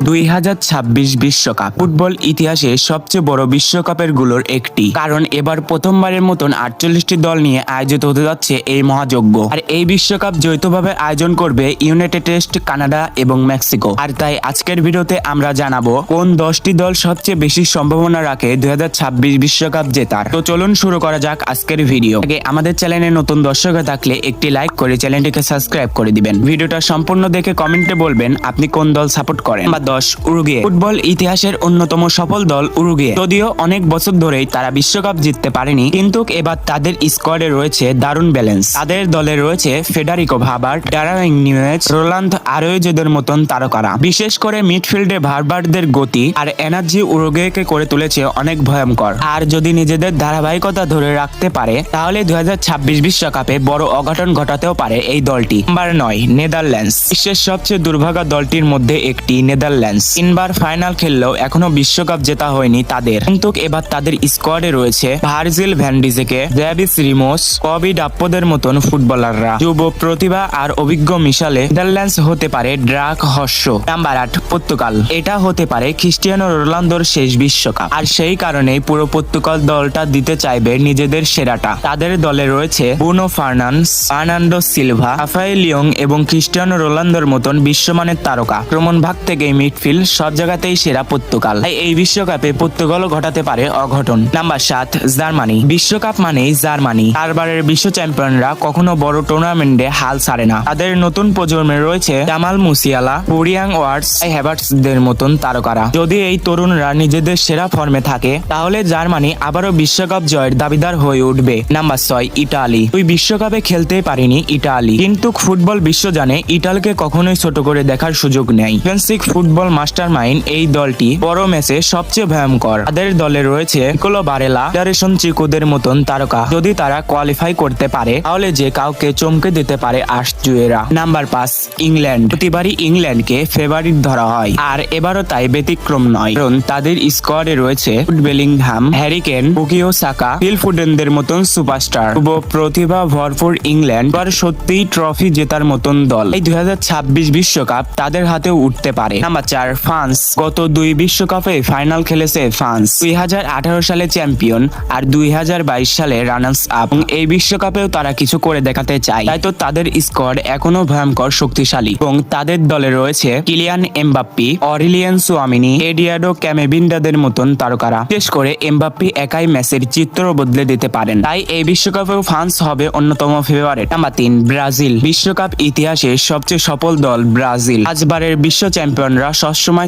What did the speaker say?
2026 বিশ্বকাপ ফুটবল ইতিহাসে সবচেয়ে বড় বিশ্বকাপের গুলোর একটি, কারণ এবার প্রথমবারের মতন 48টি দল নিয়ে আয়োজিত হতে যাচ্ছে এই মহাযজ্ঞ। আর এই বিশ্বকাপ যৌথভাবে আয়োজন করবে ইউনাইটেড স্টেট, কানাডা এবং মেক্সিকো। আর তাই আজকের ভিডিওতে আমরা জানাবো কোন 10টি দল সবচেয়ে বেশি সম্ভাবনা রাখে 2026 বিশ্বকাপ জেতার। তো চলুন শুরু করা যাক আজকের ভিডিও। আগে আমাদের চ্যানেলে নতুন দর্শক হয়ে থাকলে একটি লাইক করে চ্যানেলটিকে সাবস্ক্রাইব করে দিবেন। ভিডিওটা সম্পূর্ণ দেখে কমেন্টে বলবেন আপনি কোন দল সাপোর্ট করেন। 10 উরুগুয়ে। ফুটবল ইতিহাসের অন্যতম সফল দল উরুগুয়ে। যদিও অনেক বছর ধরেই তারা বিশ্বকাপ জিততে পারেনি, কিন্তু এবার তাদের স্কোয়াডে রয়েছে দারুণ ব্যালেন্স। তাদের দলে রয়েছে ফেডারিকো ভাবার্ট, ডারাইং নিউয়েজ, রোলান্দ আরোয়েজেদের মতন তারকারা। বিশেষ করে মিডফিল্ডে ভারবার্টদের গতি আর এনার্জি উরুগুয়েকে করে তুলেছে অনেক ভয়ঙ্কর। আর যদি নিজেদের ধারাবাহিকতা ধরে রাখতে পারে তাহলে 2026 বিশ্বকাপে বড় অঘটন ঘটাতেও পারে এই দলটি। Number 9 Netherlands. বিশ্বের সবচেয়ে দুর্ভাগা দলটির মধ্যে একটি নেদারল্যান্ডস। 3বার ফাইনাল খেললেও এখনো বিশ্বকাপ জেতা হয়নি তাদের, কিন্তু এবার তাদের স্কোয়াডে রয়েছে ভার্জিল ভ্যান ডিজেকে, ডেভিস রিমোস, কবি ডাপ্পোদের মতন ফুটবলাররা। যুব প্রতিভা আর অভিজ্ঞ মিশালে নেদারল্যান্ডস হতে পারে ড্রাক হর্ষ। Number 8 Portugal. এটা হতে পারে ক্রিস্টিয়ানো রোনালদোর শেষ বিশ্বকাপ, আর সেই কারণেই পুরো পর্তুগাল দলটা দিতে চাইবে নিজেদের সেরাটা। তাদের দলে রয়েছে Bruno Fernandes, Fernando Silva, Rafael Leão এবং ক্রিস্টিয়ানো রোনালদোর মতন বিশ্বমানের তারকা। আক্রমণ ভাগ থেকে মিডফিল্ড সব জায়গাতেই সেরা পর্তুগাল। তাই এই বিশ্বকাপে পর্তুগালও ঘটাতে পারে অঘটন। Number 7 Germany. বিশ্বকাপ মানেই জার্মানি। 4বারের বিশ্ব চ্যাম্পিয়নরা কখনো বড় টুর্নামেন্টে হাল ছাড়ে না। তাদের নতুন প্রজন্মে রয়েছে জামাল মুসিয়ালা, ফ্লোরিয়ান ওয়ার্টস, হ্যাভার্টসদের মতন তারকারা। যদি এই তরুণরা নিজেদের সেরা ফর্মে থাকে তাহলে জার্মানি আবারও বিশ্বকাপ জয়ের দাবিদার হয়ে উঠবে। Number 6 Italy. ওই বিশ্বকাপে খেলতেই পারেনি ইটালি, কিন্তু ফুটবল বিশ্ব জানে ইটালিকে কখনোই ছোট করে দেখার সুযোগ নেই। ডিফেন্সিভ ফুটবল মাস্টার মাইন্ড এই দলটি বড় ম্যাচে সবচেয়ে ভয়ঙ্কর। তাদের দলে রয়েছে নিকোলো বারেলা, ফেডারেশন চিকোদের মতন তারকা। যদি তারা কোয়ালিফাই করতে পারে তাহলে যে কাউকে চমকে দিতে পারে আশজুয়েরা। Number 5 England. প্রতিবারই ইংল্যান্ডকে ফেভারিট ধরা হয়, আর এবারও তাই ব্যতিক্রম নয়, কারণ তাদের স্কোয়াডে রয়েছে Jude Bellingham, Harry Kane, Bukayo Saka, Phil ফোডেনদের মতন সুপারস্টার। যুব প্রতিভা ভরপুর ইংল্যান্ড এবার সত্যিই ট্রফি জেতার মতন দল। এই 2026 বিশ্বকাপ তাদের হাতেও উঠতে পারে। Number 4 France. গত 2 বিশ্বকাপে ফাইনাল খেলেছে ফ্রান্স। 2018 সালে চ্যাম্পিয়ন আর 2022 সালে রানার্স আপ। এই বিশ্বকাপেও তারা কিছু করে দেখাতে চায়, তাই তো তাদের স্কোয়াড এখনো ভয়ঙ্কর শক্তিশালী এবং তাদের দলে রয়েছে কিলিয়ান এমবাপ্পি, অরিলিয়ান চুয়ামিনি, এডিয়াডো ক্যামেভিন্ডাদের মতন তারকারা। বিশেষ করে এমবাপ্পি একাই ম্যাচের চিত্র বদলে দিতে পারেন, তাই এই বিশ্বকাপেও ফ্রান্স হবে অন্যতম ফেভারিট। Number 3 Brazil. বিশ্বকাপ ইতিহাসে সবচেয়ে সফল দল ব্রাজিল। 5বারের বিশ্ব চ্যাম্পিয়নরা সবসময়